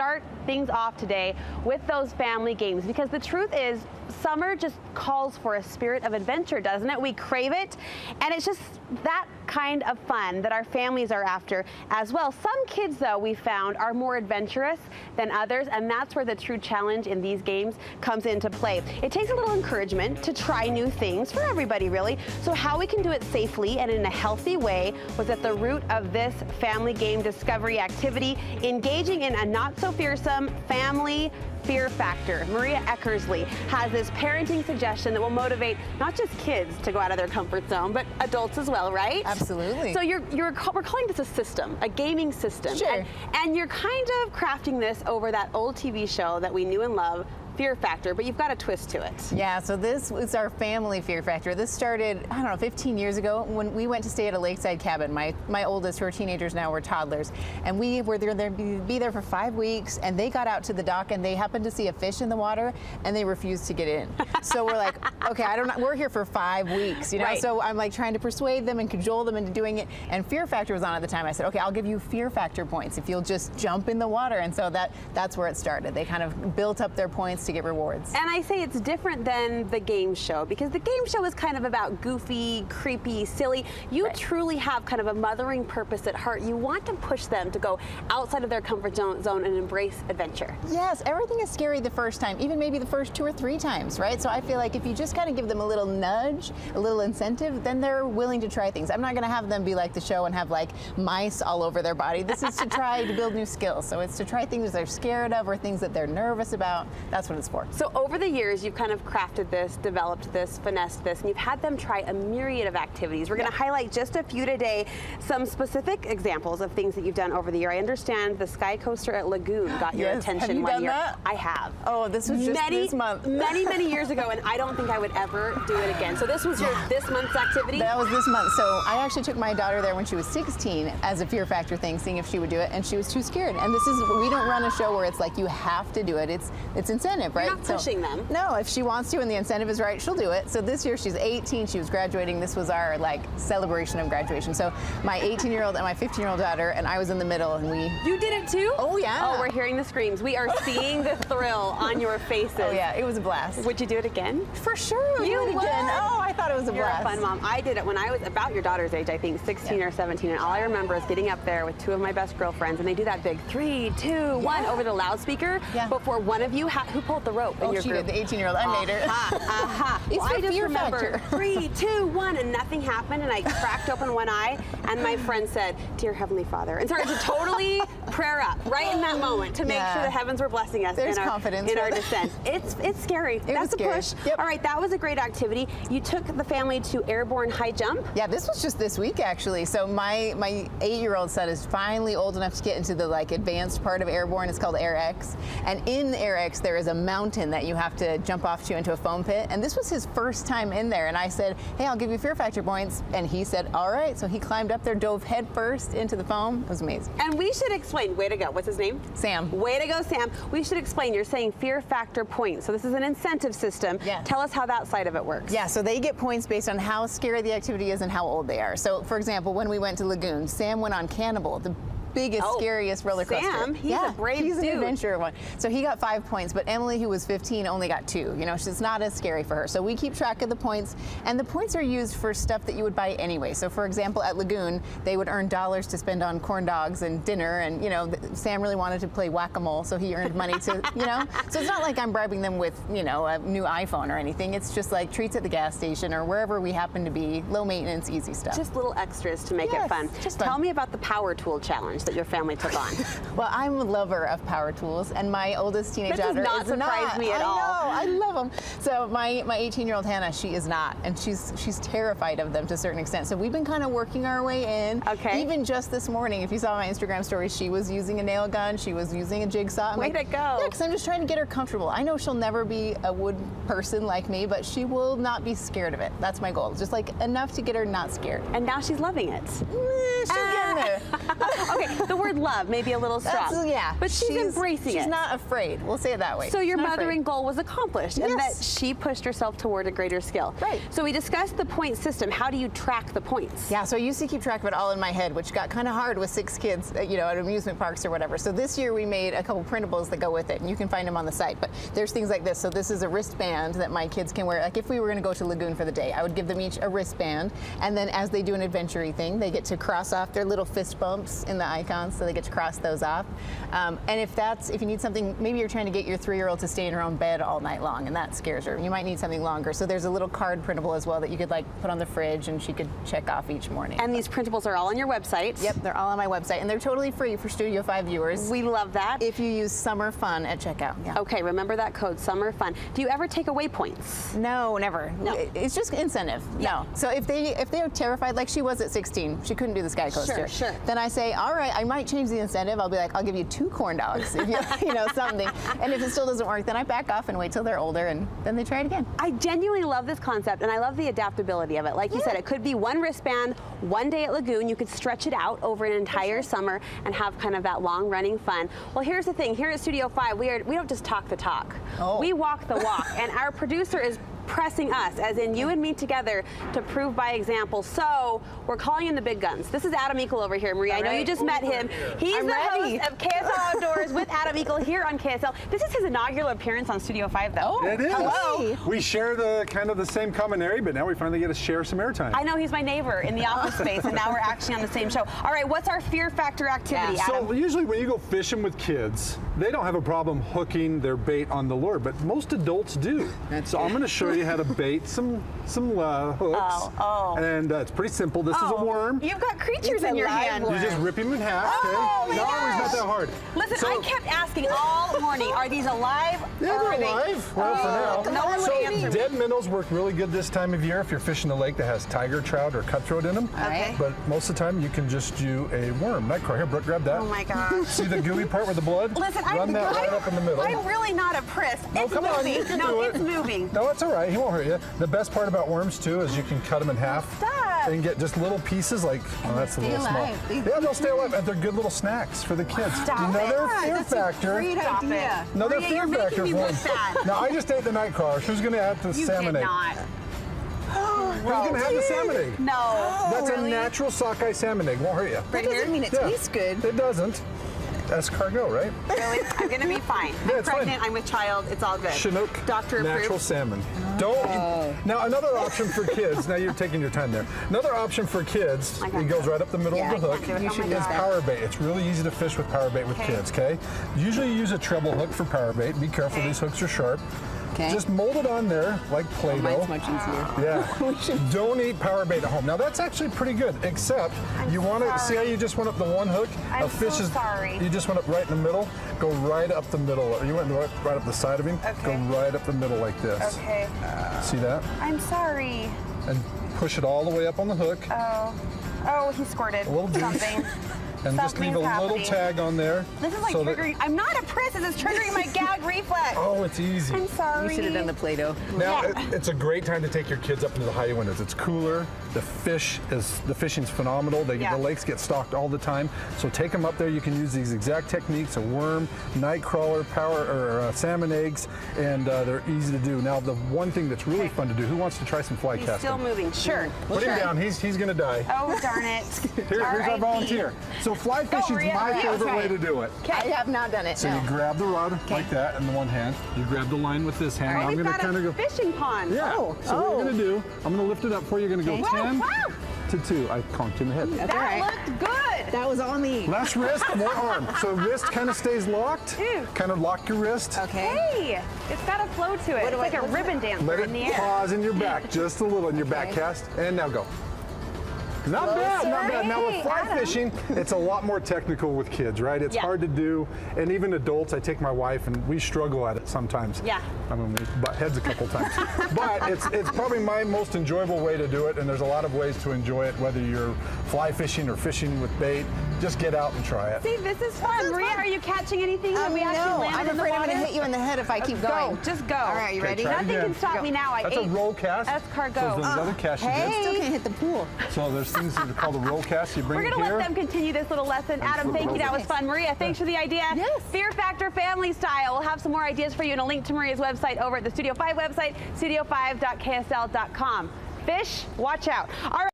start things off today with those family games, because the truth is summer just calls for a spirit of adventure, doesn't it? We crave it, and it's just that kind of fun that our families are after as well. Some kids, though, we found are more adventurous than others, and that's where the true challenge in these games comes into play. It takes a little encouragement to try new things for everybody, really. So how we can do it safely and in a healthy way was at the root of this family game discovery activity, engaging in a not-so-fearsome family fear factor. Maria Eckersley has this parenting suggestion that will motivate not just kids to go out of their comfort zone, but adults as well, right? Absolutely. So we're calling this a system, a gaming system. Sure. And you're kind of crafting this over that old TV show that we knew and love, Fear Factor, but you've got a twist to it. Yeah, so this is our family fear factor. This started, I don't know, 15 years ago when we went to stay at a lakeside cabin. My oldest, who are teenagers now, were toddlers, and we were there to be there for 5 weeks, and they got out to the dock and they happened to see a fish in the water and they refused to get in. So we're like, okay, we're here for 5 weeks, you know? Right. So I'm like trying to persuade them and cajole them into doing it, and Fear Factor was on at the time. I said, okay, I'll give you Fear Factor points if you'll just jump in the water, and so that's where it started. They kind of built up their points to get rewards. And I say it's different than the game show, because the game show is kind of about goofy, creepy, silly. You Right. truly have kind of a mothering purpose at heart. You want to push them to go outside of their comfort zone and embrace adventure. Yes, everything is scary the first time, even maybe the first 2 or 3 times, right? So I feel like if you just kind of give them a little nudge, a little incentive, then they're willing to try things. I'm not going to have them be like the show and have like mice all over their body. This is to try to build new skills. So it's to try things they're scared of or things that they're nervous about. That's what it's for. So over the years, you've kind of crafted this, developed this, finessed this, and you've had them try a myriad of activities. We're going to highlight just a few today, some specific examples of things that you've done over the year. I understand the Sky Coaster at Lagoon got your Yes. attention Have you one done year. that? I have. Oh, this was just this month. many years ago, and I don't think I would ever do it again. So this was your this month's activity? That was this month. So I actually took my daughter there when she was 16 as a Fear Factor thing, seeing if she would do it, and she was too scared. And we don't run a show where it's like you have to do it. It's incentive, right? You're not pushing them. No, if she wants to and the incentive is right, she'll do it. So this year she's 18, she was graduating. This was our like celebration of graduation. So my 18-year-old and my 15-year-old daughter and I was in the middle, and we... You did it too? Oh yeah. Oh, we're hearing the screams. We are seeing the thrill on your faces. Oh yeah, it was a blast. Would you do it again? For sure, we'll do it would? again. Oh, I thought it was a You're blast. a fun mom. I did it when I was about your daughter's age, I think 16 or 17, and all I remember is getting up there with 2 of my best girlfriends, and they do that big 3, 2, 1 over the loudspeaker before one of you, who pulled the rope in your she group? did, the 18-year-old. I made her. It's Well, I the just fear remember factor. 3, 2, 1, and nothing happened, and I cracked open one eye, and my friend said, "Dear Heavenly Father," and started to totally prayer up right in that moment to make sure the heavens were blessing us There's in our confidence, in our right? descent. It's scary. That's was a scary. push. Yep. All right, that was a great activity. You took the family to airborne high jump. Yeah, this was just this week actually. So my 8-year-old son is finally old enough to get into the like advanced part of airborne. It's called AirX, and in AirX there is a mountain that you have to jump off to into a foam pit. And this was his first time in there. And I said, "Hey, I'll give you Fear Factor points." And he said, "All right." So he climbed up there, dove head first into the foam. It was amazing. And we should explain. Way to go. What's his name? Sam. Way to go, Sam. We should explain. You're saying Fear Factor points. So this is an incentive system. Yes. Tell us how that side of it works. Yeah, so they get points based on how scary the activity is and how old they are. So, for example, when we went to Lagoon, Sam went on Cannibal, the biggest, scariest roller coaster. Sam, he's a brave he's dude. an adventurer one. So he got 5 points, but Emily, who was 15, only got 2. You know, it's not as scary for her. So we keep track of the points, and the points are used for stuff that you would buy anyway. So for example, at Lagoon, they would earn dollars to spend on corn dogs and dinner, and you know, Sam really wanted to play whack-a-mole, so he earned money to, you know. So it's not like I'm bribing them with, you know, a new iPhone or anything. It's just like treats at the gas station or wherever we happen to be, low maintenance, easy stuff. Just little extras to make it fun. Just fun. Tell me about the power tool challenge that your family took on. Well, I'm a lover of power tools, and my oldest teenage That does daughter not is surprise me at all. I know, I love them. So my 18-year-old Hannah, she is not, and she's terrified of them to a certain extent. So we've been kind of working our way in. Okay. Even just this morning, if you saw my Instagram story, she was using a nail gun, she was using a jigsaw. Way to go. Yeah, because I'm just trying to get her comfortable. I know she'll never be a wood person like me, but she will not be scared of it. That's my goal. Just like enough to get her not scared. And now she's loving it. She's getting there. Okay, The word love may be a little strong. Yeah. But she's embracing it. She's not afraid. We'll say it that way. So your Not mothering afraid. goal was accomplished, and that she pushed herself toward a greater skill. Right. So we discussed the point system. How do you track the points? Yeah, so I used to keep track of it all in my head, which got kind of hard with 6 kids, you know, at amusement parks or whatever. So this year we made a couple printables that go with it, and you can find them on the site. But there's things like this. So this is a wristband that my kids can wear. Like if we were going to go to Lagoon for the day, I would give them each a wristband, and then as they do an adventure-y thing, they get to cross off their little fist bumps in the icons, so they get to cross those off. And if you need something, maybe you're trying to get your 3-year-old to stay in her own bed all night long, and that scares her. You might need something longer. So there's a little card printable as well that you could like put on the fridge, and she could check off each morning. And these printables are all on your website. Yep, they're all on my website, and they're totally free for Studio 5 viewers. We love that. If you use Summer Fun at checkout. Yeah. Okay, remember that code, Summer Fun. Do you ever take away points? No, never. No. It's just incentive. Yeah. No. So if they're terrified, like she was at 16, she couldn't do the sky coaster. Sure. Then I say, all right, I might change the incentive. I'll be like, I'll give you 2 corn dogs, if you know, something. And if it still doesn't work, then I back off and wait till they're older, and then they try it again. I genuinely love this concept, and I love the adaptability of it. Like you said, it could be one wristband, one day at Lagoon. You could stretch it out over an entire summer and have kind of that long-running fun. Well, here's the thing. Here at Studio 5, we don't just talk the talk. Oh. We walk the walk, and our producer is pressing us, as in you and me together, to prove by example. So we're calling in the big guns. This is Adam Eagle over here, Maria. I know you just met him. He's I'm the ready. host of KSL Outdoors with Adam Eagle here on KSL. This is his inaugural appearance on Studio 5, though. It is. Hello. We share the kind of the same common area, but now we finally get to share some airtime. I know he's my neighbor in the office space, and now we're actually on the same show. All right, what's our fear factor activity, Adam? So usually when you go fishing with kids, they don't have a problem hooking their bait on the lure, but most adults do. So I'm going to show you how to bait some hooks. And it's pretty simple. This is a worm. You've got creatures in your hand. You just rip him in half. Okay? No, it's not that hard. Listen, So- I kept asking all morning, are these alive? Yeah, or are they're they- alive. Well, for now. No one would answer me. Dead minnows work really good this time of year if you're fishing a lake that has tiger trout or cutthroat in them. Okay. But most of the time you can just do a worm. Nightcrawler. Here, Brooke, grab that. Oh my gosh. See the gooey part with the blood? Listen, Run that right up in the middle. I'm really not a priss. No, It's come on, moving. you can No, do it's it. moving. No, it's all right. He won't hurt you. The best part about worms, too, is you can cut them in half. Stop. And get just little pieces like, oh, that's a Stay little small. alive. Yeah, they'll stay alive. And they're good little snacks for the kids. Stop Another it. fear factor. Stop it. Another Maria, fear you're making factor me for look them. bad. Now, I just ate the Nightcrawler. Who's going to have the You salmon did egg? not. Who's going to have the salmon egg? No. That's really? a natural sockeye salmon egg. Won't hurt you. That doesn't mean it Yeah. tastes good. It doesn't. Escargot, right? Really? I'm going to be fine. Yeah, I'm it's fine. pregnant. I'm with child. It's all good. Chinook Doctor approved. natural salmon. Don't now another option for kids. Now you're taking your time there. Another option for kids. I got It goes it. right up the middle Yeah, of the I hook. can't do it. Oh my Is God. power bait. It's really easy to fish with power bait with Okay. kids. Okay. Usually you use a treble hook for power bait. Be careful; Okay. these hooks are sharp. Okay. Just mold it on there like Play-Doh. Mine's much easier. Yeah. Don't eat power bait at home. Now that's actually pretty good, except you want to see how you just went up the one hook. I'm a fish so is sorry. You just went up right in the middle. Go right up the middle. You went right up the side of him. Okay. Go right up the middle like this. Okay. See that? I'm sorry. And push it all the way up on the hook. Oh, he squirted A little juice. something. And just leave a Something's little happening. tag on there. This is like so that- triggering. I'm not a priss. This is triggering my gag reflex. Oh, it's easy. I'm sorry. You should have done the Play-Doh. Now, Yeah. it's a great time to take your kids up into the high windows. It's cooler. The fishing's phenomenal. Yeah. The lakes get stocked all the time. So take them up there. You can use these exact techniques: a worm, nightcrawler, salmon eggs, and they're easy to do. Now, the one thing that's really fun to do. Who wants to try some fly He's casting? still moving. Sure. Put him down. He's going to die. Oh, darn it. Here's our R.I.P. volunteer. So fly fishing's Maria. my Yeah, favorite okay. way to do it. I have not done it. So no. you grab the rod like that in the one hand. You grab the line with this hand. Oh, Now I'm we've going to got kind a of go. fishing pond. Yeah. Oh, So what you're going to do, I'm going to lift it up for you. You're going to go Whoa, 10 wow. to 2. I conked you in the head. That's all That right. looked good. That was all me. Less wrist, more arm. So wrist kind of stays locked. Ew. Kind of lock your wrist. Okay. Hey, it's got a flow to it. It's like a what's ribbon that? dancer Let in the it air. pause in your back, just a little in your back Okay. cast. And now go. Not bad, not bad. Now with Hey, fly Adam. fishing, it's a lot more technical with kids, right? It's Yeah. hard to do, and even adults. I take my wife, and we struggle at it sometimes. Yeah. I mean, we butt heads a couple times. But it's probably my most enjoyable way to do it, and there's a lot of ways to enjoy it, whether you're fly fishing or fishing with bait. Just get out and try it. See, this is fun. Maria, are you catching anything that we actually no, land I'm in the afraid I'm water? going to hit you in the head if I keep going. Go, just go. All right, you Okay, ready? try it Nothing again. can stop me now. I That's ate. a roll cast. That's cargo. So there's another cast you Hey. did. Still can't hit the pool. So there's things that are called a roll cast. You bring We're it going to here. let them continue this little lesson. Adam, thank you. That was fun. Maria, thanks for the idea. Yes. Fear Factor Family Style. We'll have some more ideas for you and a link to Maria's website over at the Studio 5 website, studio5.ksl.com. Fish, watch out. All right.